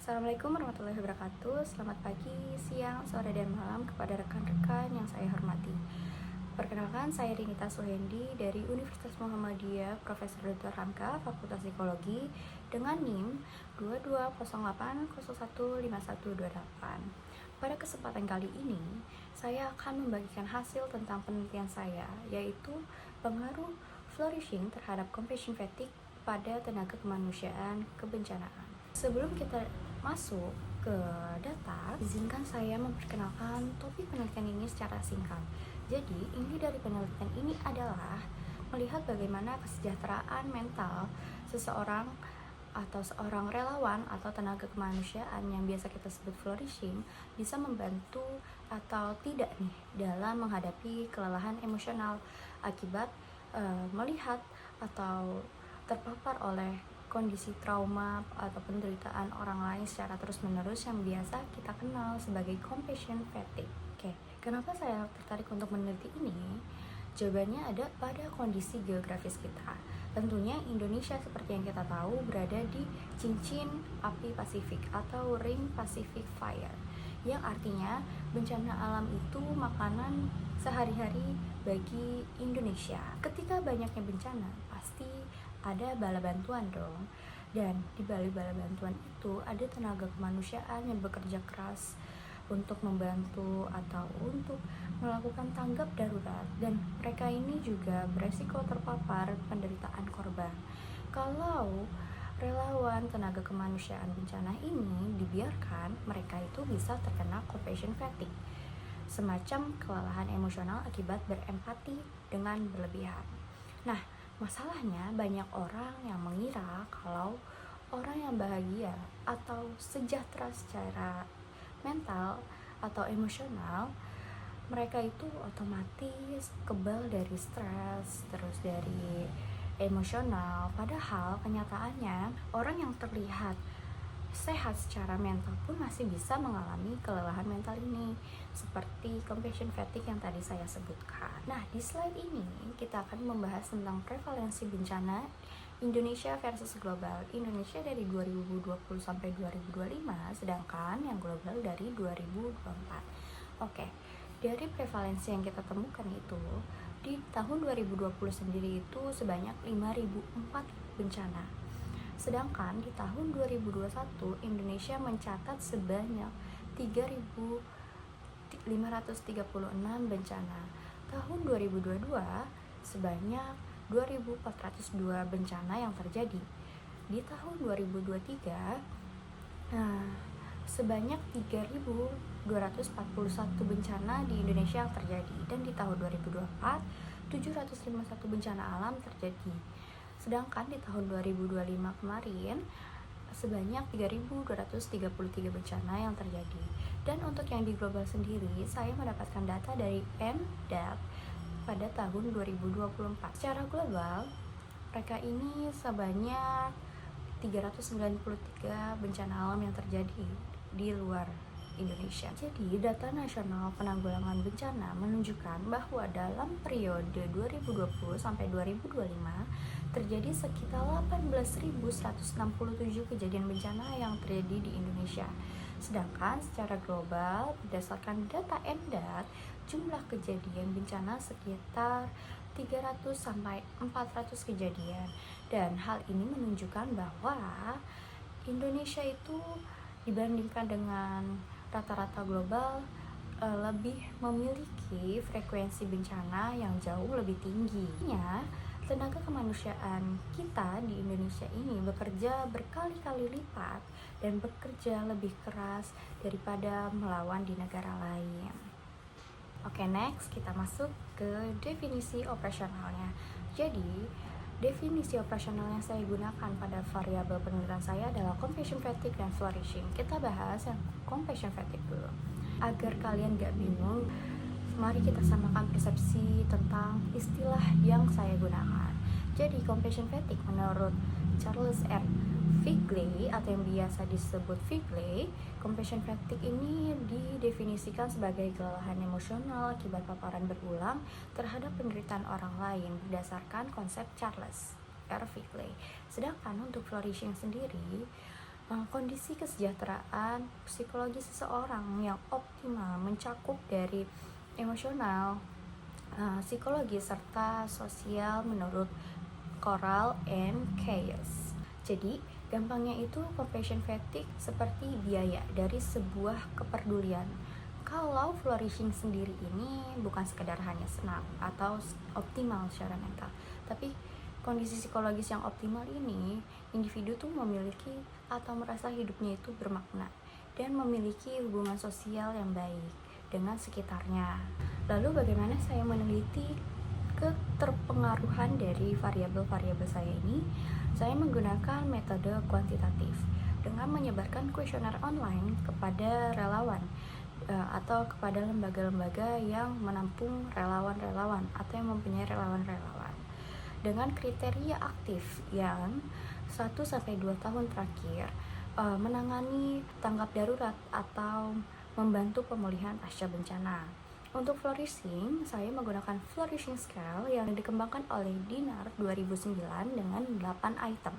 Assalamualaikum warahmatullahi wabarakatuh. Selamat pagi, siang, sore, dan malam kepada rekan-rekan yang saya hormati. Perkenalkan, saya Rinita Suhendi dari Universitas Muhammadiyah Profesor Dr. Hamka, Fakultas Psikologi dengan NIM 2208015128. Pada kesempatan kali ini, saya akan membagikan hasil tentang penelitian saya, yaitu pengaruh flourishing terhadap compassion fatigue pada tenaga kemanusiaan kebencanaan. Sebelum kita masuk ke data, izinkan saya memperkenalkan topik penelitian ini secara singkat. Jadi, inti dari penelitian ini adalah melihat bagaimana kesejahteraan mental seseorang atau seorang relawan atau tenaga kemanusiaan yang biasa kita sebut flourishing bisa membantu atau tidak nih dalam menghadapi kelelahan emosional akibat melihat atau terpapar oleh kondisi trauma atau penderitaan orang lain secara terus-menerus yang biasa kita kenal sebagai compassion fatigue. Oke, kenapa saya tertarik untuk meneliti ini? Jawabannya ada pada kondisi geografis kita. Tentunya Indonesia seperti yang kita tahu berada di cincin api Pasifik atau Ring Pacific Fire, yang artinya bencana alam itu makanan sehari-hari bagi Indonesia. Ketika banyaknya bencana, pasti ada bala bantuan dong. Dan di balik bala bantuan itu ada tenaga kemanusiaan yang bekerja keras untuk membantu atau untuk melakukan tanggap darurat, dan mereka ini juga beresiko terpapar penderitaan korban. Kalau relawan tenaga kemanusiaan bencana ini dibiarkan, mereka itu bisa terkena compassion fatigue, semacam kelelahan emosional akibat berempati dengan berlebihan. Nah, masalahnya banyak orang yang mengira kalau orang yang bahagia atau sejahtera secara mental atau emosional, mereka itu otomatis kebal dari stres, terus dari emosional. Padahal kenyataannya orang yang terlihat sehat secara mental pun masih bisa mengalami kelelahan mental ini, seperti compassion fatigue yang tadi saya sebutkan. Nah, di slide ini kita akan membahas tentang prevalensi bencana Indonesia versus global. Indonesia dari 2020 sampai 2025, sedangkan yang global dari 2024. Oke, dari prevalensi yang kita temukan itu, di tahun 2020 sendiri itu sebanyak 5.004 bencana. Sedangkan di tahun 2021 Indonesia mencatat sebanyak 3.536 bencana. Tahun 2022 sebanyak 2.402 bencana yang terjadi. Di tahun 2023 sebanyak 3.241 bencana di Indonesia yang terjadi, dan di tahun 2024 751 bencana alam terjadi. Sedangkan di tahun 2025 kemarin sebanyak 3.233 bencana yang terjadi. Dan untuk yang di global sendiri, saya mendapatkan data dari MDAT pada tahun 2024. Secara global, mereka ini sebanyak 393 bencana alam yang terjadi di luar Indonesia. Jadi, data nasional penanggulangan bencana menunjukkan bahwa dalam periode 2020 sampai 2025 terjadi sekitar 18.167 kejadian bencana yang terjadi di Indonesia. Sedangkan secara global, berdasarkan data MDAT, jumlah kejadian bencana sekitar 300 sampai 400 kejadian. Dan hal ini menunjukkan bahwa Indonesia itu dibandingkan dengan rata-rata global lebih memiliki frekuensi bencana yang jauh lebih tinggi. Tenaga kemanusiaan kita di Indonesia ini bekerja berkali-kali lipat dan bekerja lebih keras daripada melawan di negara lain. Oke, next kita masuk ke definisi operasionalnya. Jadi, definisi operasional yang saya gunakan pada variabel penelitian saya adalah compassion fatigue dan flourishing. Kita bahas yang compassion fatigue dulu. Agar kalian gak bingung, mari kita samakan persepsi tentang istilah yang saya gunakan. Jadi, compassion fatigue menurut Charles R. Figley atau yang biasa disebut Figley, compassion fatigue ini didefinisikan sebagai kelelahan emosional akibat paparan berulang terhadap penderitaan orang lain berdasarkan konsep Charles R. Figley. Sedangkan untuk flourishing sendiri Kondisi kesejahteraan psikologi seseorang yang optimal mencakup dari emosional, psikologi, serta sosial menurut Coral and Chaos. Jadi, gampangnya itu compassion fatigue seperti biaya dari sebuah kepedulian. Kalau flourishing sendiri ini bukan sekedar hanya senang atau optimal secara mental, tapi kondisi psikologis yang optimal ini, individu tuh memiliki atau merasa hidupnya itu bermakna dan memiliki hubungan sosial yang baik dengan sekitarnya. Lalu bagaimana saya meneliti keterpengaruhan dari variabel-variabel saya ini? Saya menggunakan metode kuantitatif dengan menyebarkan kuesioner online kepada relawan atau kepada lembaga-lembaga yang menampung relawan-relawan atau yang mempunyai relawan-relawan dengan kriteria aktif yang 1-2 tahun terakhir menangani tanggap darurat atau membantu pemulihan pasca bencana. Untuk flourishing, saya menggunakan flourishing scale yang dikembangkan oleh Dinar 2009 dengan 8 item.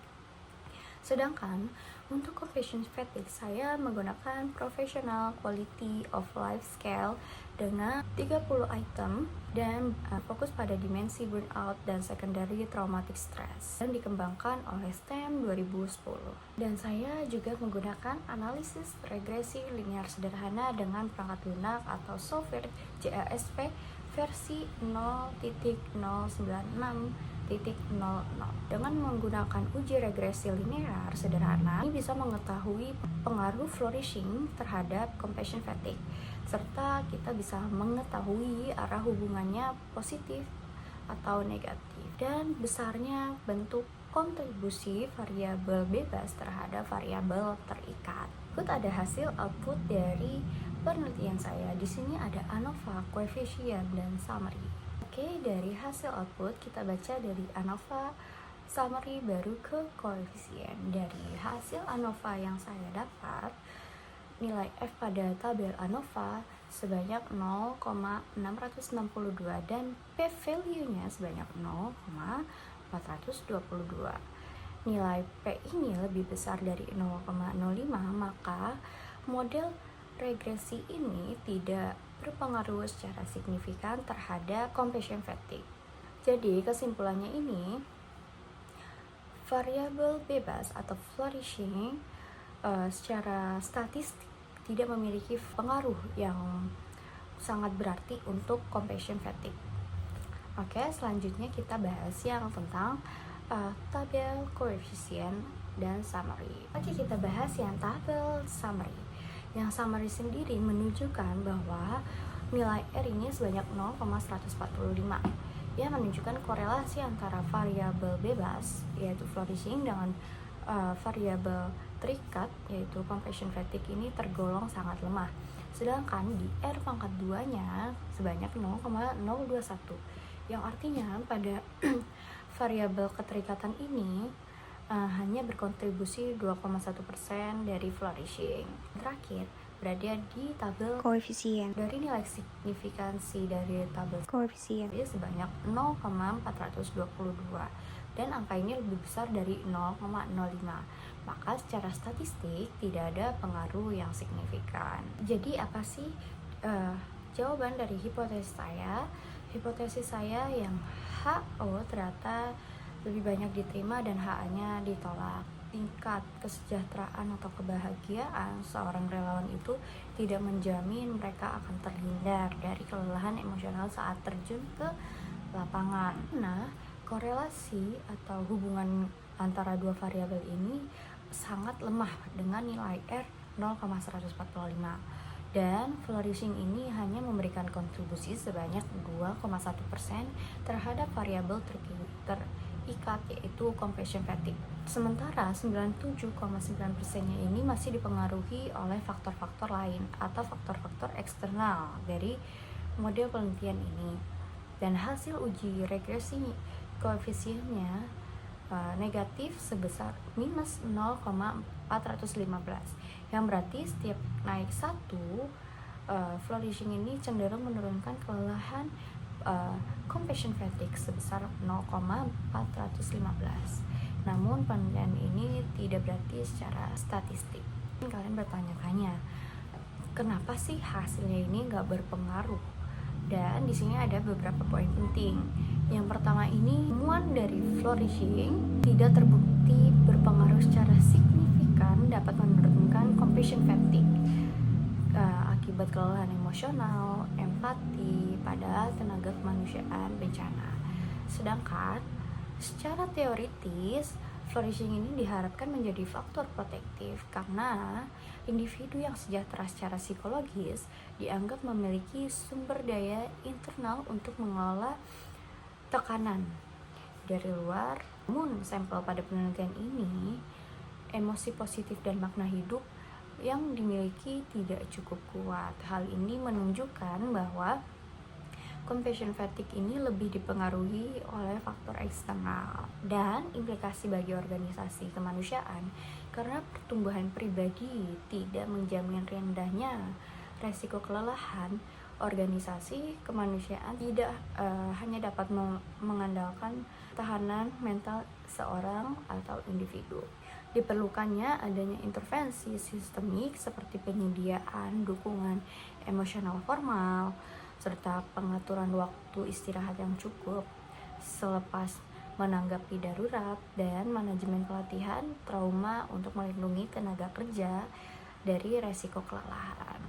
Sedangkan untuk compassion fatigue, saya menggunakan professional quality of life scale dengan 30 item dan fokus pada dimensi burnout dan secondary traumatic stress dan dikembangkan oleh STEM 2010. Dan saya juga menggunakan analisis regresi linear sederhana dengan perangkat lunak atau software JASP versi 0.096.00. Dengan menggunakan uji regresi linear sederhana, ini bisa mengetahui pengaruh flourishing terhadap compassion fatigue, serta kita bisa mengetahui arah hubungannya positif atau negatif dan besarnya bentuk kontribusi variabel bebas terhadap variabel terikat. Berikut ada hasil output dari penelitian saya. Di sini ada ANOVA, coefficient, dan summary. Oke, dari hasil output kita baca dari ANOVA, summary, baru ke koefisien. Dari hasil ANOVA yang saya dapat, nilai F pada tabel ANOVA sebanyak 0,662 dan p-value-nya sebanyak 0,422. Nilai P ini lebih besar dari 0,05, maka model regresi ini tidak berpengaruh secara signifikan terhadap compassion fatigue. Jadi kesimpulannya ini, variabel bebas atau flourishing secara statistik tidak memiliki pengaruh yang sangat berarti untuk compassion fatigue. Oke, selanjutnya kita bahas yang tentang tabel koefisien dan summary. Oke, kita bahas yang tabel summary. Yang summary sendiri menunjukkan bahwa nilai R ini sebanyak 0,145 yang menunjukkan korelasi antara variabel bebas yaitu flourishing dengan variabel terikat yaitu compassion fatigue ini tergolong sangat lemah. Sedangkan di R pangkat 2-nya sebanyak 0,021 yang artinya pada variabel keterikatan ini hanya berkontribusi 2,1% dari flourishing. Terakhir, berada di tabel koefisien. Dari nilai signifikansi dari tabel Koefisien sebanyak 0,422 dan angka ini lebih besar dari 0,05. Maka secara statistik tidak ada pengaruh yang signifikan. Jadi apa sih jawaban dari hipotesis saya? Hipotesis saya yang HO ternyata lebih banyak diterima dan HA-nya ditolak. Tingkat kesejahteraan atau kebahagiaan seorang relawan itu tidak menjamin mereka akan terhindar dari kelelahan emosional saat terjun ke lapangan. Nah, korelasi atau hubungan antara dua variabel ini sangat lemah dengan nilai R 0,145 dan flourishing ini hanya memberikan kontribusi sebanyak 2,1% terhadap variabel terikat yaitu compassion fatigue. Sementara 97,9%-nya ini masih dipengaruhi oleh faktor-faktor lain atau faktor-faktor eksternal dari model penelitian ini. Dan hasil uji regresi koefisiennya negatif sebesar minus 0,415 yang berarti setiap naik 1 flourishing ini cenderung menurunkan kelelahan compassion fatigue sebesar 0,415. Namun penelitian ini tidak berarti secara statistik. Kalian bertanya-tanya, kenapa sih hasilnya ini nggak berpengaruh? Dan di sini ada beberapa poin penting. Yang pertama ini, temuan dari flourishing tidak terbukti berpengaruh secara signifikan dapat menurunkan compassion fatigue akibat kelelahan emosional, empati pada tenaga kemanusiaan bencana. Sedangkan secara teoritis, flourishing ini diharapkan menjadi faktor protektif karena individu yang sejahtera secara psikologis dianggap memiliki sumber daya internal untuk mengelola tekanan dari luar. Namun, sampel pada penelitian ini, emosi positif dan makna hidup yang dimiliki tidak cukup kuat. Hal ini menunjukkan bahwa compassion fatigue ini lebih dipengaruhi oleh faktor eksternal dan implikasi bagi organisasi kemanusiaan karena pertumbuhan pribadi tidak menjamin rendahnya resiko kelelahan. Organisasi kemanusiaan tidak hanya dapat mengandalkan tahanan mental seorang atau individu. Diperlukannya adanya intervensi sistemik seperti penyediaan dukungan emosional formal serta pengaturan waktu istirahat yang cukup selepas menanggapi darurat dan manajemen pelatihan trauma untuk melindungi tenaga kerja dari resiko kelelahan.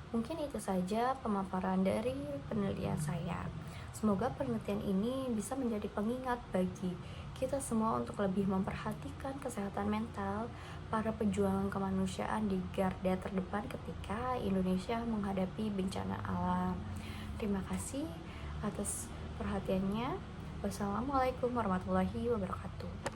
Mungkin itu saja pemaparan dari penelitian saya. Semoga penelitian ini bisa menjadi pengingat bagi kita semua untuk lebih memperhatikan kesehatan mental para pejuang kemanusiaan di garda terdepan ketika Indonesia menghadapi bencana alam. Terima kasih atas perhatiannya. Wassalamualaikum warahmatullahi wabarakatuh.